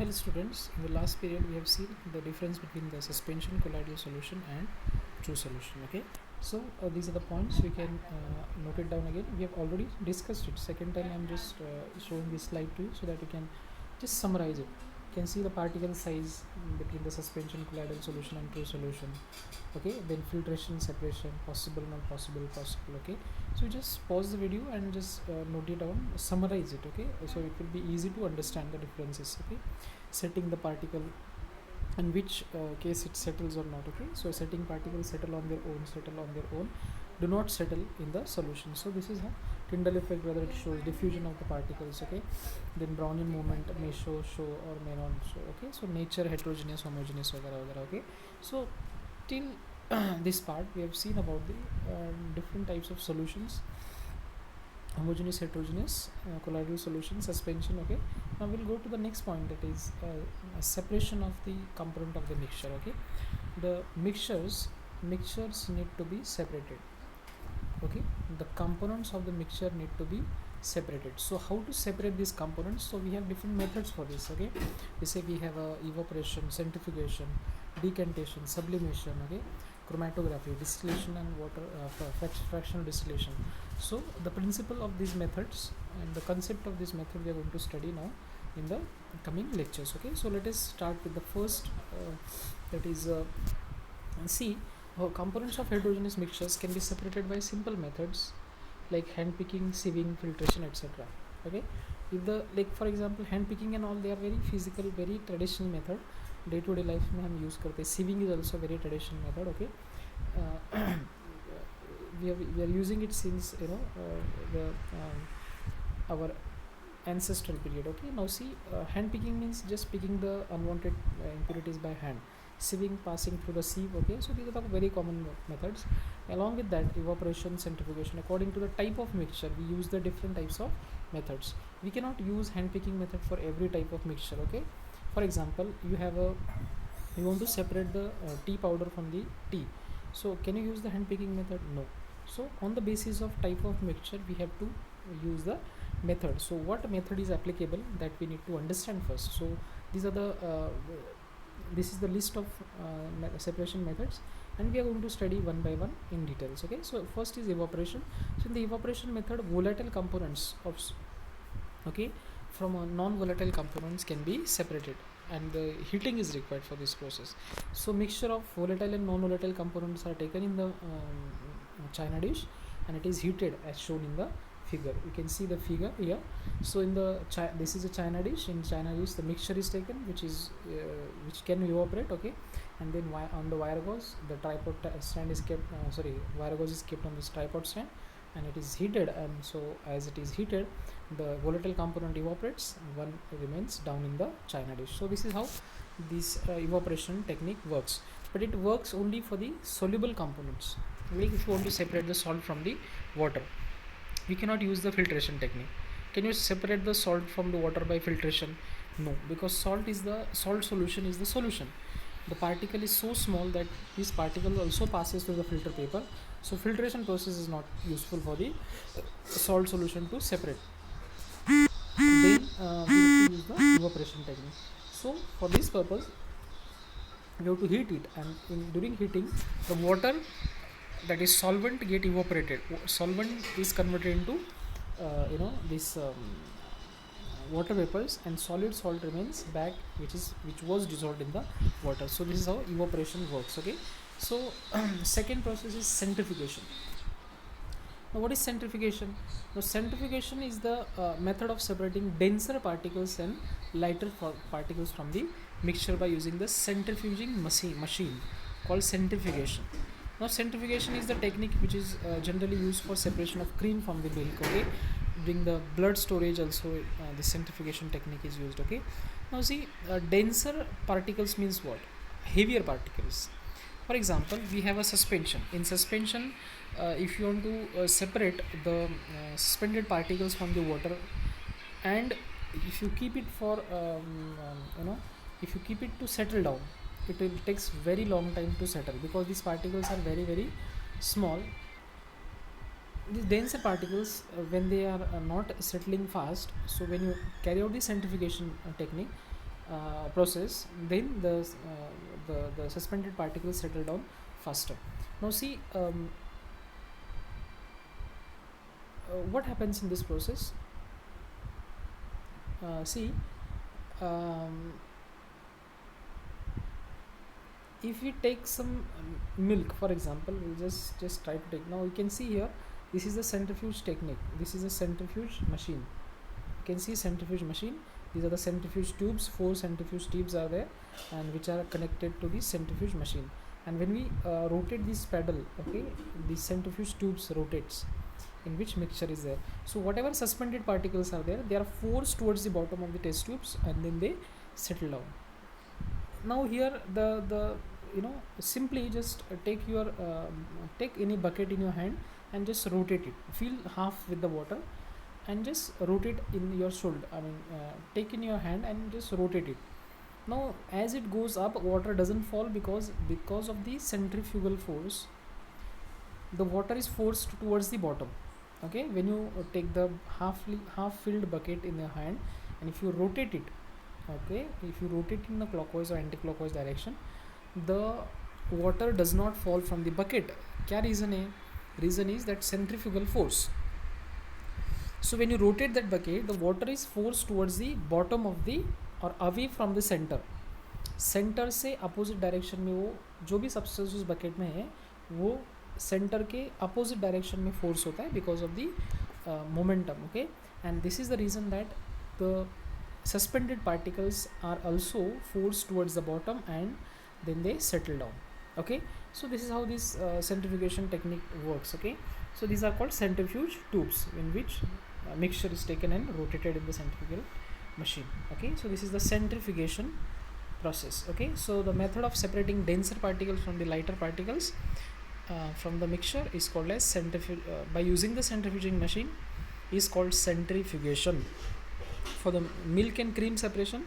Hello students, in the last period we have seen the difference between the suspension colloidal solution and true solution. Okay, so these are the points we can note it down again. We have already discussed it. Second time I'm just showing this slide to you so that you can just summarize it. You can see the particle size between the suspension colloidal solution and true solution. Okay, then filtration, separation, possible, not possible, possible. Okay, so just pause the video and just note it down, summarize it. Okay, so it will be easy to understand the differences. Okay, setting the particle in which case it settles or not. Okay, so setting particles settle on their own, do not settle in the solution. So this is how Tyndall effect, whether it shows diffusion of the particles. Okay, then Brownian movement may show or may not show. Okay, so nature, heterogeneous, homogeneous, वगैरह. Okay, so till this part we have seen about the different types of solutions: homogeneous, heterogeneous, colloidal solution, suspension. Okay, now we'll go to the next point, that is separation of the component of the mixture. Okay, the mixtures need to be separated. Okay, the components of the mixture need to be separated. So how to separate these components? So we have different methods for this. Okay, we say we have evaporation, centrifugation, decantation, sublimation, okay, chromatography, distillation, and water fractional distillation. So the principle of these methods and the concept of this method we are going to study now in the coming lectures. Okay, so let us start with the first, that is see how components of heterogeneous mixtures can be separated by simple methods like hand picking, sieving, filtration, etc. Okay, if the, like for example hand picking and all, they are very physical, very traditional method, day to day life में हम use करते हैं. Sieving is also very traditional method. Okay, we are using it since the our ancestral period. Okay, now see, hand picking means just picking the unwanted impurities by hand. Sieving, passing through the sieve. Okay, so these are the very common methods. Along with that, evaporation, centrifugation. According to the type of mixture, we use the different types of methods. We cannot use hand picking method for every type of mixture. Okay, for example, you want to separate the tea powder from the tea. So can you use the hand picking method? No. So on the basis of type of mixture, we have to use the method. So what method is applicable, that we need to understand first. So these are the this is the list of separation methods, and we are going to study one by one in details. Okay, so first is evaporation. So in the evaporation method, volatile components of from non-volatile components can be separated, and the heating is required for this process. So mixture of volatile and non-volatile components are taken in the china dish, and it is heated as shown in the figure. You can see the figure here. So in the this is a china dish. In china dish, the mixture is taken, which can evaporate. Okay, and then on the wire gauze, the tripod stand is kept. Wire gauze is kept on this tripod stand, and it is heated. And so as it is heated, the volatile component evaporates, one remains down in the china dish. So this is how this evaporation technique works, but it works only for the soluble components. Like if you want to separate the salt from the water, we cannot use the filtration technique. Can you separate the salt from the water by filtration? No, because salt solution is the solution. The particle is so small that this particle also passes through the filter paper. So filtration process is not useful for the salt solution to separate. Then we have to use the evaporation technique. So for this purpose, we have to heat it, and during heating, the water, that is solvent, get evaporated. Solvent is converted into this water vapors, and solid salt remains back, which was dissolved in the water. So this is how evaporation works. Okay, so second process is centrifugation. Now what is centrifugation? Now centrifugation is the method of separating denser particles and lighter particles from the mixture by using the centrifuging machine called centrifugation. Now centrifugation is the technique which is generally used for separation of cream from the milk. Okay, during the blood storage also the centrifugation technique is used. Okay, now see, denser particles means what? Heavier particles. For example, we have a suspension. In suspension, if you want to separate the suspended particles from the water, and if you keep it for if you keep it to settle down, it will takes very long time to settle, because these particles are very very small. These denser particles, when they are not settling fast, so when you carry out the centrifugation technique, process, then the suspended particles settle down faster. Now see, what happens in this process. See, um, if we take some milk, for example, we'll just try to take. Now you can see here, this is the centrifuge technique. This is a centrifuge machine. You can see centrifuge machine. These are the centrifuge tubes. 4 centrifuge tubes are there, and which are connected to the centrifuge machine. And when we rotate this pedal, okay, the centrifuge tubes rotates, in which mixture is there. So whatever suspended particles are there, they are forced towards the bottom of the test tubes, and then they settle down. Now here the simply just take any bucket in your hand and just rotate it, fill half with the water and just rotate in your shoulder, take in your hand and just rotate it. Now as it goes up, water doesn't fall because of the centrifugal force. The water is forced towards the bottom. Okay, when you take the half filled bucket in your hand, and if you rotate it, okay, if you rotate in the clockwise or anti-clockwise direction, the water does not fall from the bucket. क्या reason है? Reason is that centrifugal force. So when you rotate that bucket, the water is forced towards the bottom of the or away from the center. Centre से opposite direction में वो जो भी substance उस bucket में है वो सेंटर के अपोजिट डायरेक्शन में फोर्स होता है because of the momentum. Okay, and this is the reason that the suspended particles are also forced towards the bottom and then they settle down. Okay, so this is how this centrifugation technique works. Okay, so these are called centrifuge tubes in which mixture is taken and rotated in the centrifugal machine. Okay, so this is the centrifugation process. Okay, so the method of separating denser particles from the lighter particles from the mixture is called as by using the centrifuging machine is called centrifugation. For the milk and cream separation,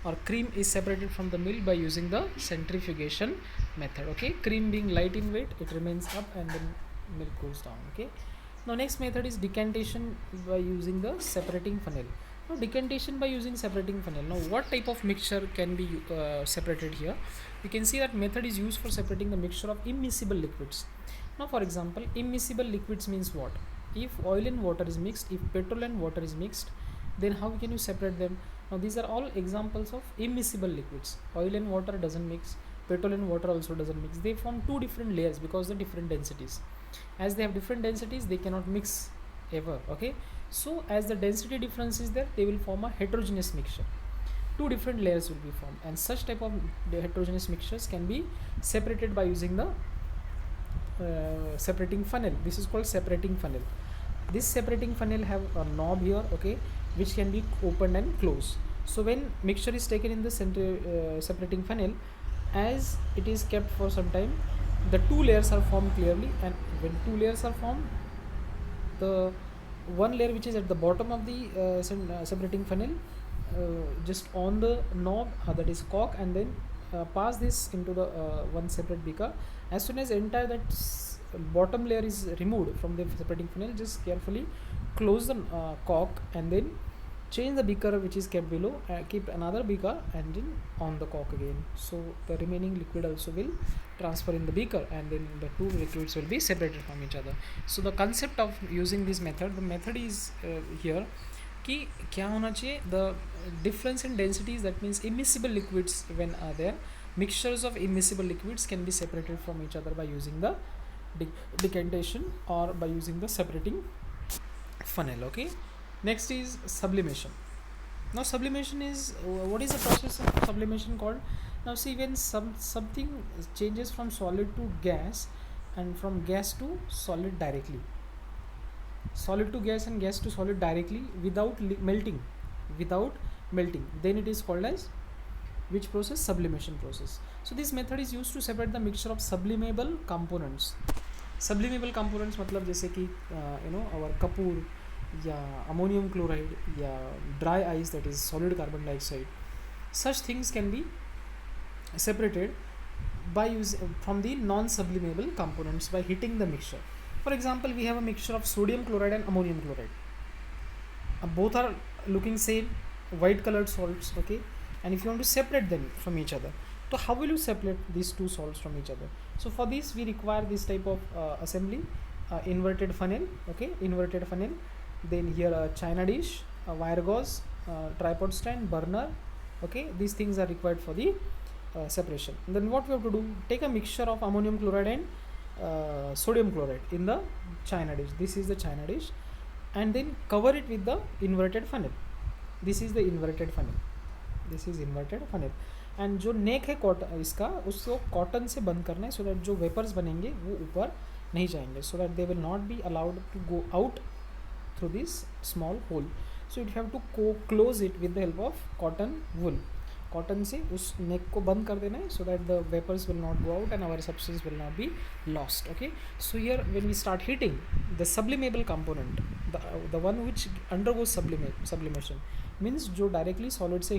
or cream is separated from the milk by using the centrifugation method. Okay, cream being light in weight, it remains up and then milk goes down. Okay, now next method is decantation by using the separating funnel. Now decantation by using separating funnel. Now what type of mixture can be separated here? You can see that method is used for separating the mixture of immiscible liquids. Now for example, immiscible liquids means what? If oil and water is mixed, if petrol and water is mixed, then how can you separate them? Now these are all examples of immiscible liquids. Oil and water doesn't mix, petrol and water also doesn't mix. They form two different layers because of the different densities. As they have different densities, they cannot mix ever. Okay, so as the density difference is there, they will form a heterogeneous mixture. Two different layers will be formed, and such type of heterogeneous mixtures can be separated by using the separating funnel. This is called separating funnel. This separating funnel have a knob here, okay, which can be opened and closed. So when mixture is taken in the separating funnel, as it is kept for some time, the two layers are formed clearly, and when two layers are formed, the one layer which is at the bottom of the separating funnel just on the knob, that is cock, and then pass this into the one separate beaker. As soon as entire that bottom layer is removed from the separating funnel, just carefully close the cock and then change the beaker which is kept below, keep another beaker and then on the cock again. So the remaining liquid also will transfer in the beaker, and then the two liquids will be separated from each other. So the concept of using this method, the method is here कि क्या होना चाहिए, the difference in densities, that means immiscible liquids when are there, mixtures of immiscible liquids can be separated from each other by using the decantation or by using the separating funnel. Okay, next is sublimation. Now sublimation is, what is the process of sublimation called? Now see, when something changes from solid to gas and from gas to solid directly, solid to gas and gas to solid directly without melting, then it is called as which process? Sublimation process. So this method is used to separate the mixture of sublimable components. Sublimable components मतलब जैसे कि our Kapoor या ammonium chloride या dry ice, that is solid carbon dioxide, such things can be separated by from the non-sublimable components by heating the mixture. For example, we have a mixture of sodium chloride and ammonium chloride. Both are looking same, white colored salts. Okay, and if you want to separate them from each other, so how will you separate these two salts from each other? So for this we require this type of assembly, inverted funnel, okay, inverted funnel, then here a china dish, a wire gauze, tripod stand, burner, okay, these things are required for the separation. And then what we have to do, take a mixture of ammonium chloride and sodium chloride in the china dish. This is the china dish, and then cover it with the inverted funnel. This is the inverted funnel, this is inverted funnel. And जो नेक है cotton इसका, उसको cotton से बंद करना है, so that जो vapours बनेंगे वो ऊपर नहीं जाएंगे, so that they will not be allowed to go out through this small hole. So it have to close it with the help of cotton wool. Cotton से उस नेक को बंद कर देना है, so that the vapours will not go out and our substance will not be lost. Okay, so here when we start heating the sublimable component, the one which undergoes sublimation, means जो directly solid से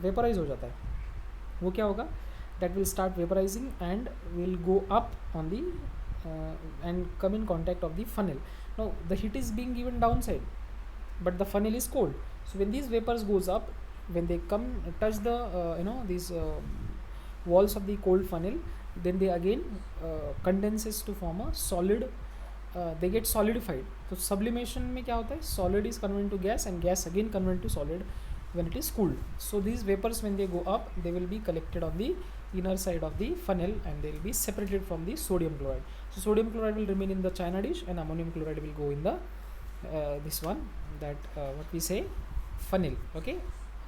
vaporise हो जाता है, वो क्या होगा, that will start वेपराइजिंग and will go up on the and come in contact of the funnel. Now the heat is being given down side, but the funnel is cold. So when these vapors goes up, when they come touch the these walls of the cold funnel, then they again condenses to form a solid, they get solidified. So sublimation में क्या होता है, solid is converted to gas and gas again converted to solid when it is cooled. So these vapors when they go up, they will be collected on the inner side of the funnel and they will be separated from the sodium chloride. So sodium chloride will remain in the china dish and ammonium chloride will go in the this one, that what we say, funnel, okay,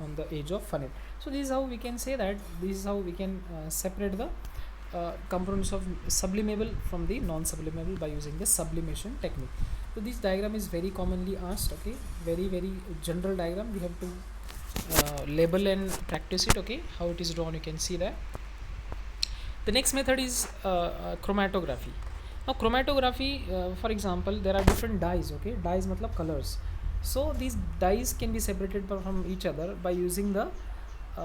on the edge of funnel. So this is how we can say that this is how we can separate the components of sublimable from the non-sublimable by using the sublimation technique. So this diagram is very commonly asked, okay, very general diagram. We have to label and practice it, okay, how it is drawn, you can see that. The next method is chromatography. Now chromatography, for example, there are different dyes, okay, dyes matlab colors. So these dyes can be separated from each other by using the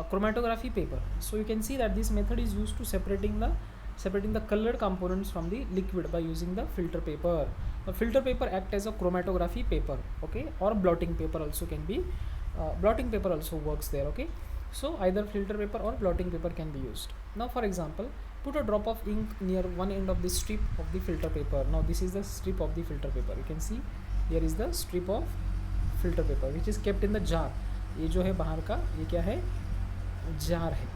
chromatography paper. So you can see that this method is used to separating the colored components from the liquid by using the filter paper. The filter paper act as a chromatography paper, okay, or blotting paper also can be, blotting paper also works there, okay. So either filter paper or blotting paper can be used. Now for example, put a drop of ink near one end of the strip of the filter paper. Now this is the strip of the filter paper, you can see here is the strip of filter paper which is kept in the jar. ये जो है बाहर का, ये क्या है, jar है,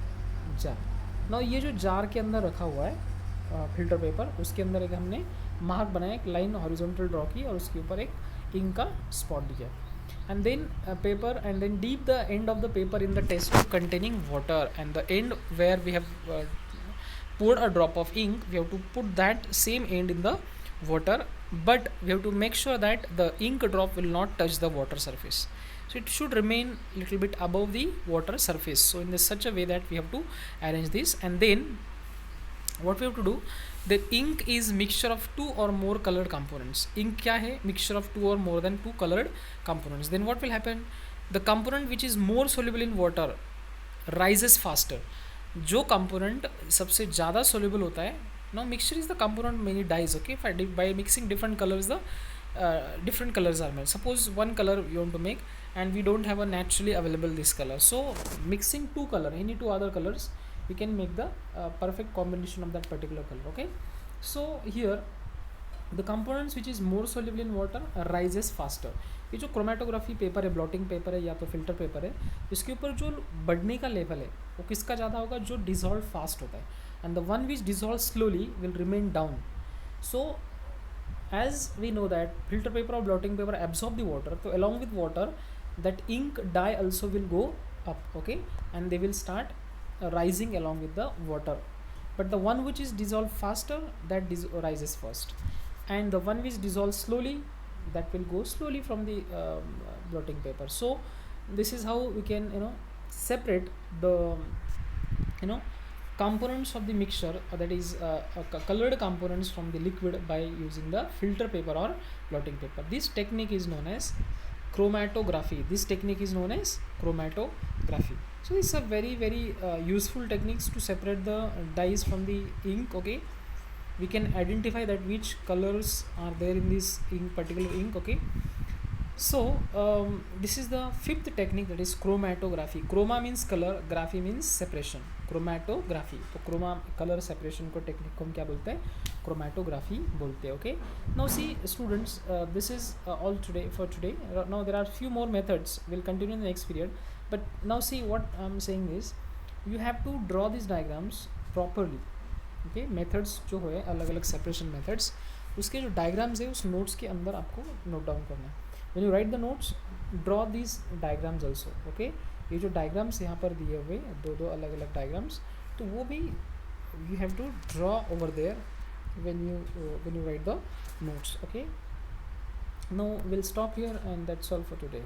jar. Now ये जो जार के अंदर रखा हुआ है फिल्टर पेपर, उसके अंदर एक हमने मार्क बनाया, एक लाइन हॉरिजॉन्टल ड्रॉ की और उसके ऊपर एक इंक का स्पॉट दिया, and then paper, and then dip the end of the paper in the test tube containing water, and the end where we have poured a drop of ink, we have to put that same end in the water, but we have to make sure that the ink drop will not touch the water surface. So it should remain little bit above the water surface. So in such a way that we have to arrange this, and then what we have to do, the ink is mixture of two or more colored components. Ink क्या है, mixture of two or more than two colored components. Then what will happen, the component which is more soluble in water rises faster. जो component सबसे ज़्यादा soluble होता है, now mixture is the component many dyes, okay, by mixing different colors, the different colors are made. Suppose one color you want to make and we don't have a naturally available this color, so mixing two color, any two other colors, we can make the perfect combination of that particular color, okay. So here the components which is more soluble in water rises faster. ये जो chromatography paper है, blotting paper है या तो filter paper है, इसके ऊपर जो बढ़ने का लेवल है वो किसका ज़्यादा होगा, जो डिजॉल्व फास्ट होता है, and the one which dissolve slowly will remain down. So as we know that filter paper or blotting paper absorb the water, so along with water that ink dye also will go up, okay, and they will start rising along with the water, but the one which is dissolved faster, that rises first, and the one which dissolves slowly, that will go slowly from the blotting paper. So this is how we can separate the components of the mixture, that is colored components from the liquid by using the filter paper or blotting paper. This technique is known as chromatography. So these are very useful techniques to separate the dyes from the ink, okay. We can identify that which colors are there in this ink, particular ink, okay. So this is the fifth technique, that is chromatography. Chroma means color, graphy means separation. Chromatography, तो chroma color separation को technique को हम क्या बोलते हैं, chromatography बोलते हैं. Okay, now see students, this is all today for today. Now there are few more methods, we'll continue in the next period, but now see what I'm saying is you have to draw these diagrams properly. Okay, methods जो है अलग अलग separation methods, उसके जो diagrams है उस notes के अंदर आपको note down करना है. when you write the notes, draw these diagrams also. Okay, ये जो diagrams यहाँ पर दिए हुए दो दो अलग अलग diagrams, तो वो भी you have to draw over there when you write the notes. Okay, now we'll stop here, and that's all for today.